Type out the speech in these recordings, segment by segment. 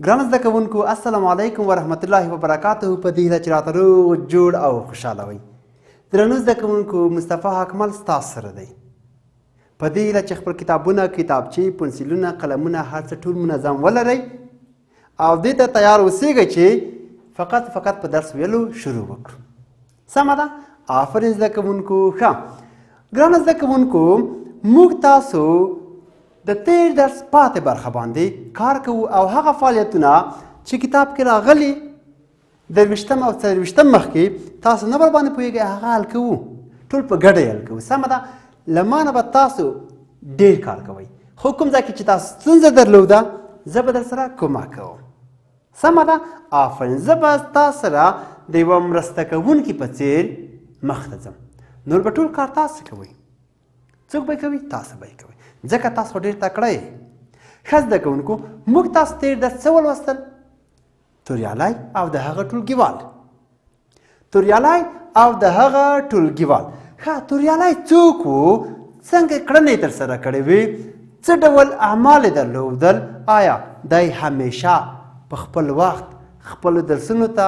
ګرانو زده کوونکو السلام علیکم ورحمت الله وبرکاته. په دې هیله چې راته روغ جوړ او خوشحاله وئ. درنو زده کوونکو مصطفی حکمل ستاسو سره دی. په دې هیله چې خپل کتابونه، کتابچې، پنسلونه، قلمونه هر څه ټول منظم ولرئ او دې ته تیار اوسیږئ چې فقط په درس ویلو شروع وکړو. سمه ده؟ آفرین زده کوونکو. ښه ګرانو زده کوونکو، موږ تاسو د تیر درس پاتې برخه باندې کار کوو او هغه فعالیتونه چې کتاب کې راغلي 23 او 24 مخکې تاسو نه ورباندې پوهېږئ هغه حل کوو، ټول په ګډه یې حل کوو. سمه ده؟ له ما نه به تاسو ډېر کار کوئ، خو کوم ځای کې چې تاسو ستونزه درلوده زه به در سره کومک کوم. سمه ده؟ آفرین. زه به تاسو سره د یوه مرسته کوونکي په څېر مخته ځم. نور به ټول کار تاسو کوئ. څوک به کوي؟ تاسو به یې کوئ، ځکه تاسو ډېر تکړه یې. ښه زده کوونکو، موږ تاسو تېر درس څه ولوستل؟ توریالی او د هغه ټولګیوال. توریالی او د هغه ټولګیوال. ښه توریالی څوک و؟ څنګه کړنې یې ترسره کړې وې؟ څه ډول اعمال یې درلودل؟ آیا دی همیشه په خپل وخت خپلو درسونو ته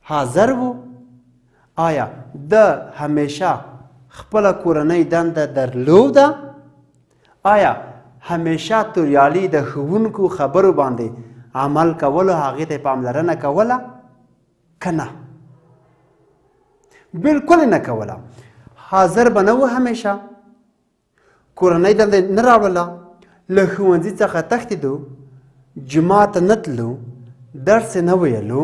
حاضر و؟ آیا د همیشه خپله کورنۍ دنده درلوده؟ آیا همیشه توریالي د ښوونکو خبرو باندې عمل کولو، هغې ته یې پاملرنه کوله که نه؟ بلکل یې نه کوله. حاضر به نه و همیشه، کورنۍ دنده یې نه راوړله، له ښوونځي څخه تښتېدو، جومات ته نه تلو، درس یې نه ویلو،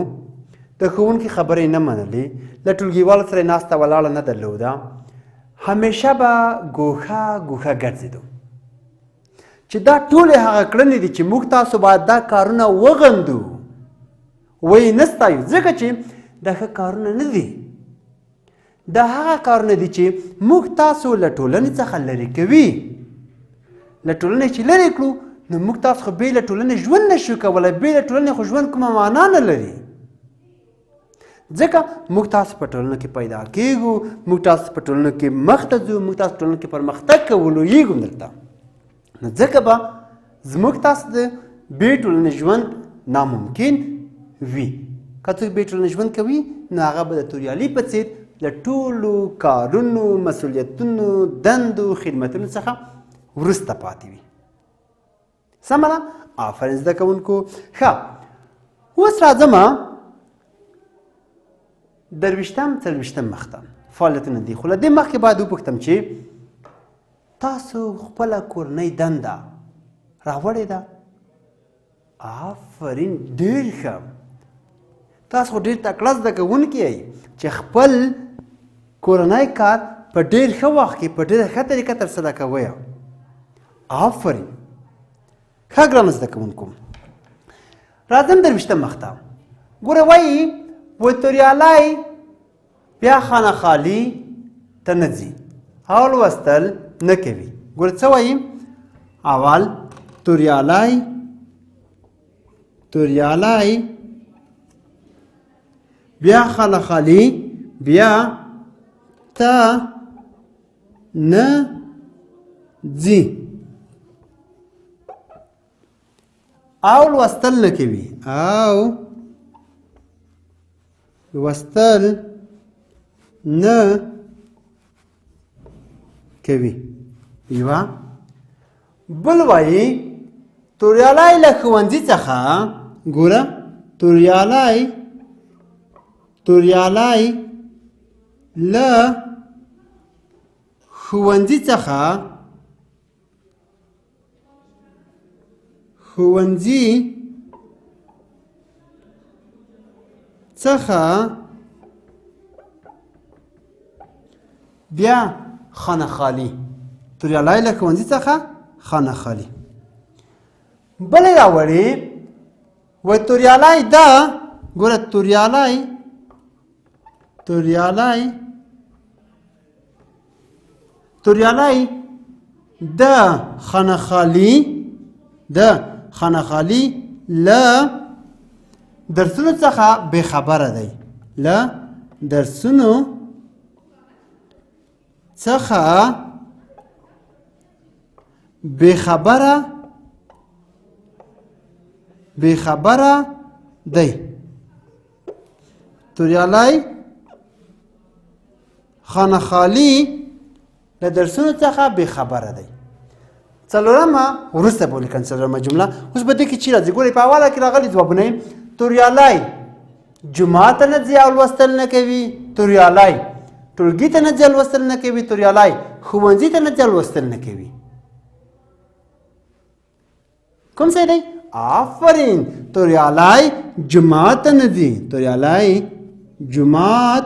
د ښوونکي خبرې یې نه منلې، له ټولګیوالو سره یې ناسته ولاړه نه درلوده، همیشه به ګوښه ګرځېدو. چې دا ټولې هغه کړنې دي چې موږ تاسو باید دا کارونه وغندو، ویې نه ستایو، ځکه چې دا ښه کارونه نه دي. دا هغه کارونه دي چې موږ تاسو له ټولنې څخه لرې کوي. له ټولنې چې لرې کړو نو موږ تاسو خو بې له ټولنې ژوند نه شو کولی، بې له ټولنې خو ژوند کومه معنا نه لري. ځکه موږ تاسو په ټولنه کې پیدا کېږو، موږ تاسو په ټولنه کې مخته ځو، موږ تاسو په ټولنه کې پرمختګ کوو، لویېږو دلته. نو ځکه به زموږ تاسو د بې ټولنې ژوند ناممکن وي. که څوک بې ټولنې ژوند کوي نو هغه به د توریالي په څېر له ټولو کارونو، مسؤلیتونو، دندو، خدمتونو څخه وروسته پاتې وي. سمه ده؟ آفرین زده کوونکو. ښه اوس راځمه 23 مخته فعالیتونه دي، خو له دې مخکې باید وپوښتم چې تاسو خپله کورنۍ دنده راوړې ده؟ آفرین، ډېر ښه. تاسو خو ډېر تکړه زده کوونکي یئ چې خپل کورنۍ کار په ډېر ښه وخت کې په ډېره ښه طریقه ترسره کوئ. آفرین. ښه ګرانو زده کوونکو، راځم 23 مخته. ګوره وایي توریالی بیا خانه خالي ته نه ځي او لوستل نه کوي. ګوره څه وایي؟ اول توریالی بیا خانه خالي بیا ته نه ځي او لوستل نه کوي. لوستل نه کوي. یوه. بل وایي توریالی له ښوونځي څخه، ګوره توریالی له ښوونځي څخه بیا خانه خالي. توریالی له ښوونځي څخه خانه خالي. بلې راوړې وایي توریالی ده، ګوره توریالی د خانه خالي له درسونو څخه بې خبره دی. له درسونو څخه بې خبره بې خبره دی. توریالی خانه خالي له درسونو څخه بې خبره دی. څلورمه وروسته به ولیکم څلورمه جمله. اوس به دې کې چی راځي؟ ګورئ په اوله کې راغلي ځوابونه یې توریالی جومات ته نه ځي او لوستل نه کوي. توریالی ټولګي ته نه ځي لوستل نه کوي. توریالی ښوونځي ته نه ځي لوستل نه کوي. کوم ځای دی؟ آفرین توریالی جومات ته نه ځي. توریالی جومات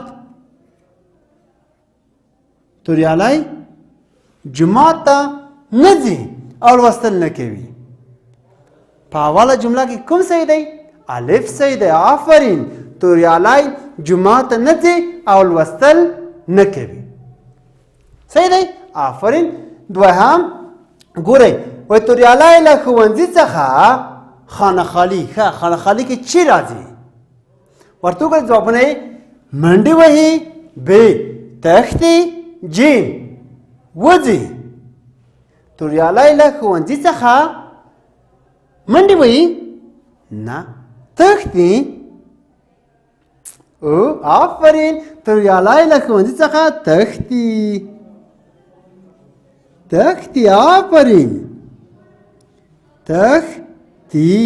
ته نه ځي او لوستل نه کوي. په اوله جمله کې کوم صحیح دی؟ الف صحیح دی. آفرین توریالی جومات ته نه ځي او لوستل نه کوي. صحیح دی. آفرین. دوهم ګورئ وایي توریالی له ښوونځي څخه خانه خالي. ښه خانه خالي کې چی راځي؟ ورته وګورئ ځوابونه یې منډې وهي، ب تښتي، جیم وځي. توریالی له ښوونځي څخه منډې وهي؟ نه تښتي. او آفرین توریالی له ښوونځي څخه تښتي. آفرین تښتي.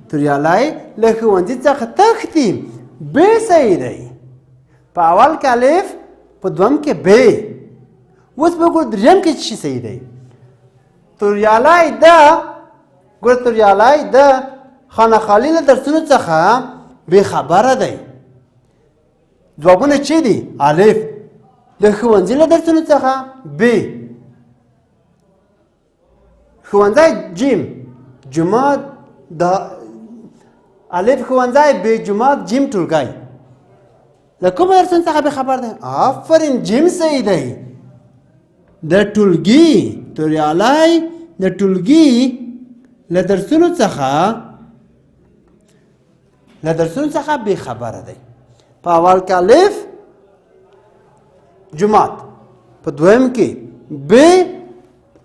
توریالی له ښوونځي څخه تښتي. ب صحیح دی. په اول کې الف، په دوم کې ب. اوس به ګورو دریم کې څه صحیح دی؟ توریالی د خانه خالي له درسونو څخه بې خبره دی. ځوابونه چی دي؟ الف د ښوونځي له درسونو څخه، ب ښوونځی، جیم جومات، الف ښوونځی، ب جومات، جیم ټولګی. له کومو درسونو څخه بې خبر دی؟ آفرین جیم صحیح دی. د ټولګي توریالی د ټولګي له درسونو څخه بې خبره دی. په اول کې الف جومات، په دویم کې ب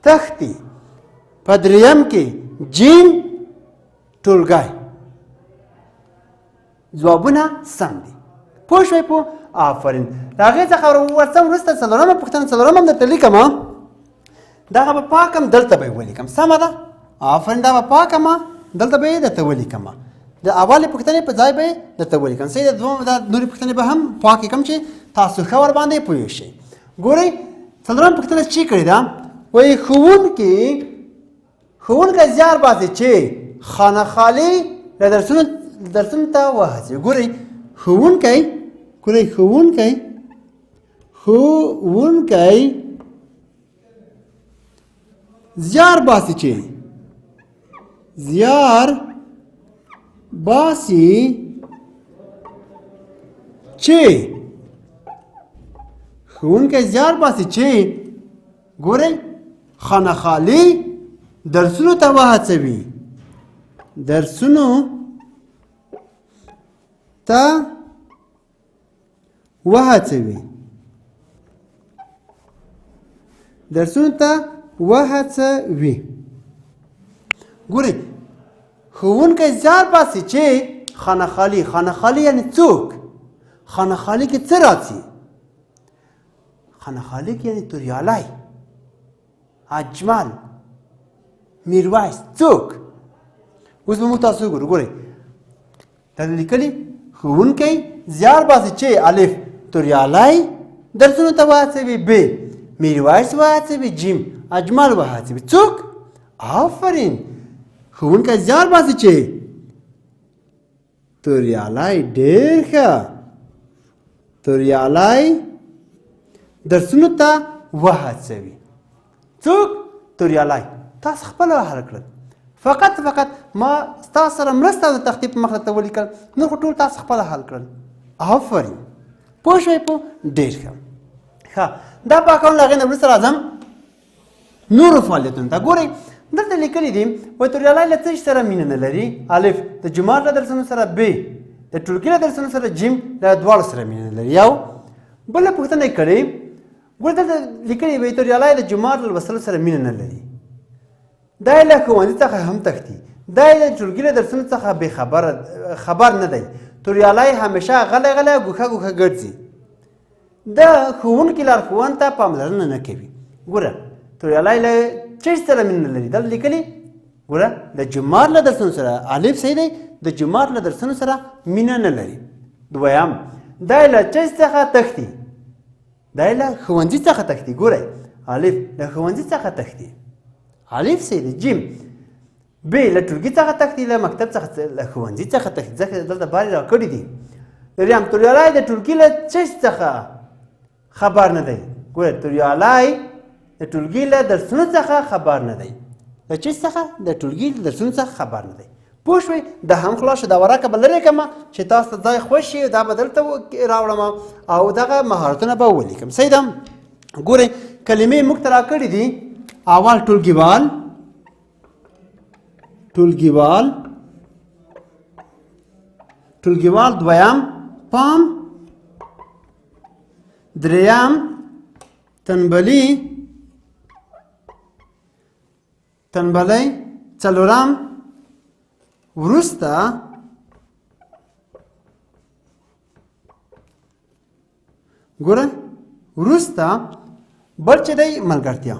تښتي، په دریم کې جیم ټولګی. ځوابونه سم دي. پوه شوئ؟ په آفرین. د هغې څخه ورڅه وروسته څلورمه پوښتنه، څلورمه هم درته لیکمه، دغه به پاکم دلته به یې ولیکم. سمه ده؟ آفرین دا به پاکمه دلته به یې درته ولیکمه. د اولې پوښتنې په ځای به یې درته ولیکم. صحیح ده. دومره دا نورې پوښتنې به هم پاکې کړم چې تاسو ښه ورباندې پوه شئ. ګورئ څلورمه پوښتنه چی کړې ده؟ وایي ښوونکی زیار باسي چې خانه خالي له درسونو ته وهڅوي. ګورئ ښوونکی زیار باسي چې ګورئ خانه خالي درسونو ته وهڅوي. ګورئ ښوونکی زیار باسي چې خانه خالي یعنی څوک؟ خانه خالي کې څه راځي؟ خانه خالي کې یعنی توریالی، اجمل، میرویس، څوک؟ اوس به موږ تاسو وګورو. ګورئ دا لیکلي ښوونکی زیار باسي چې الف توریالی درسونو ته وهڅوي، ب میرویس وهڅوي، جیم اجمل وهڅوي. څوک؟ آفرین ښوونکی زیار باسي چې توریالی ډېر ښه توریالی درسونو ته وهڅوي. څوک؟ توریالی. تاسو خپله حل کړل. فقط ما ستاسو سره مرسته د تختې په مخ درته ولیکل، نور خو ټول تاسو خپله حل کړل. آفرین. پوه شوئ؟ په ډېر ښه. دا پاکول له هغې نه وروسته راځم نورو فعالیتونو ته. ګورئ دلته لیکلي دي وایي توریالی له څه سره مینه نه لري؟ الف د جومات له درسونو سره، ب د ټولګي له درسونو سره، جیم له دواړو سره مینه نه لري. یو بله پوښتنه یې کړې، ګوره دلته لیکلي وایي توریالی د جومات له لوستلو سره مینه نه لري. دا یې له ښوونځي څخه هم تښتي. دا د ټولګي له درسونو څخه بې خبر نه دی. توریالی همیشه غلی غلی ګوښه ګوښه ګرځي. د ښوونکي لارښوونې ته پاملرنه نه کوي. ګوره توریالی له چیز سره مینه لري. دلته لیکلي ګوره د جماعت له درسونو سره الف صحیح دی، د جماعت له درسونو سره مینه نه لري. دویم دی له چیز څخه تښتي. دی له ښوونځي څخه تښتي. ګورئ الف له ښوونځي څخه تښتي، الف صحیح دی. جیم ب له ټولګي څخه تښتي، له مکتب څخه له ښوونځي څخه تښتي، ځکه دلته بارې راکړي دي. دریم توریالی د ټولګي له چیز څخه خبر نه دی. ګوره توریالی د ټولګي له درسونو څخه خبر نه دی. د چیز څخه د ټولګي له درسونو څخه خبر نه دی. پوه شوئ؟ دا هم خلاص شو. دا ورقه به لرې کړم چې تاسو ته ځای خوښ شي، دا به دلته راوړم او دغه مهارتونه به ولیکم. صحیح ده؟ ګورئ کلمې موږ ته راکړي دي. اول ټولګیوال، ټولګیوال، ټولګیوال. دویم پام، دریم تنبلي، تنبلي. څلورم وروسته، ګوره وروسته بل چې دی ملګرتیا.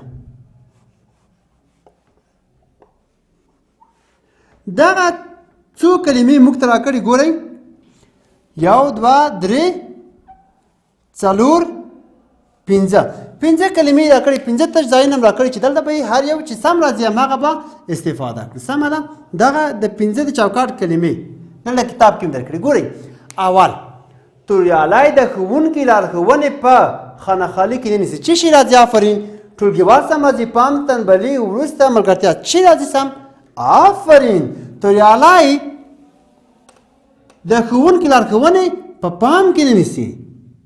دغه څو کلمې موږ ته راکړي. ګورئ یو دوه درې څلور پنځه، پنځه کلمې راکړي، پنځه تش ځایونه هم راکړي چې دلته به یې هر یو چې سم راځي هماغه به استفاده کړو. سمه ده؟ دغه د پنځه د چوکاټ کلمې دلته کتاب کې هم درکړي. ګورئ اول توریالی د ښوونکي لارښوونې په خانه خالي کې نه نیسي. څه شی راځي؟ آفرین. ټولګیوال سم راځي، پام، تنبلي، وروسته ملګرتیا. څه راځي سم؟ آفرین. توریالی د ښوونکي لارښوونې په پام کې نه نیسي.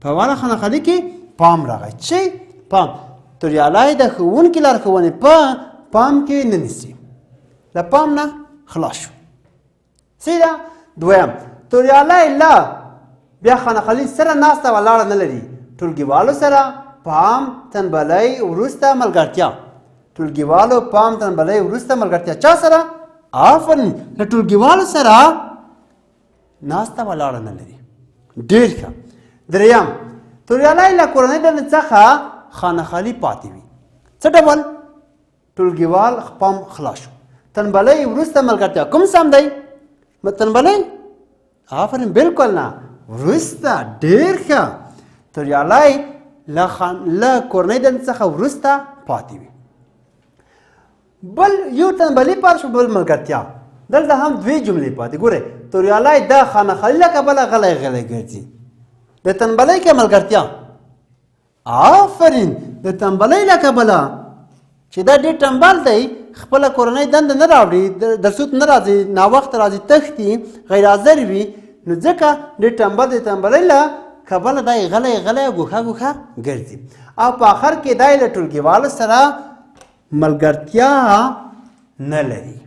په اوله خانه خالي کې پام راغی. څه؟ پام. توریالی د ښوونکي لارښوونې په پام کې نه نیسي. له پام نه خلاص شو. صحیح ده؟ دویم توریالی له بیا خانه خالي سره ناسته ولاړه نه لري. ټولګیوالو سره پام، تنبلي، وروسته ملګرتیا. ټولګیوالو پام، تنبلي، وروسته ملګرتیا. چا سره؟ آفرین. له ټولګیوالو سره ناسته ولاړه نه لري. ډېر ښه. دریم توریالی له کورنۍ دندې څخه خانه خالي پاتې وي. څه ډول؟ ټولګیوال پام خلاص شو. تنبلي، وروسته ملګرتیا. کوم سم دی؟ تنبلي؟ آفرین. بالکل نه، وروسته. ډېر ښه. توریالی له کورنۍ دندې څخه وروسته پاتې وي. بل یو تنبلي پاتې شو، بل ملګرتیا. دلته هم دوې جملې پاتې. ګورئ توریالی د خانه خالي له کبله غلی غلی ګرځي. د تنبلي که ملګرتیا؟ آفرین. د تنبلي له کبله چې دا ډېر ټنبل دی، خپله کورنۍ دنده نه راوړي، درسو ته نه راځي، ناوخته راځي، تښتي، غیر حاضر وي، نو ځکه ډېر ټنبل دی. تنبلي له کبله دی غلی غلی ګوښه ګوښه ګرځي. او په آخر کې دی له ټولګیوالو سره ملګرتیا نه لري.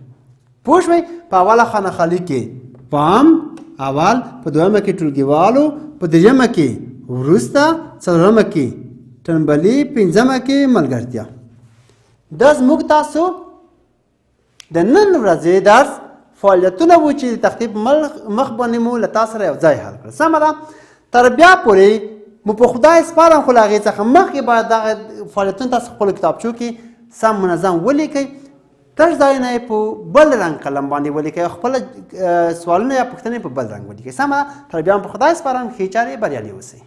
پوه شوئ؟ په اوله خانه خالي کې پام اول، په دویمه کې ټولګیوالو، په دریمه کې وروسته، څلورمه کې تنبلي، پنځمه کې ملګرتیا. دا زموږ تاسو د نن ورځې درس فعالیتونه وو چې د تختې په مخ باندې مو له تاسو سره یو ځای حل کړل. سمه ده؟ تر بیا پورې مو په خدای سپارم، خو له هغې څخه مخکې باید دغه فعالیتونه تاسو خپلو کتابچو کې سم منظم ولیکئ. تش ځایونه یې په بل رنګ قلم باندې ولیکئ او خپله سوالونه یا پوښتنې په بل رنګ ولیکئ. سمه ده؟ تر بیا هم په خدای سپارم. ښې چارې بریالي اوسئ.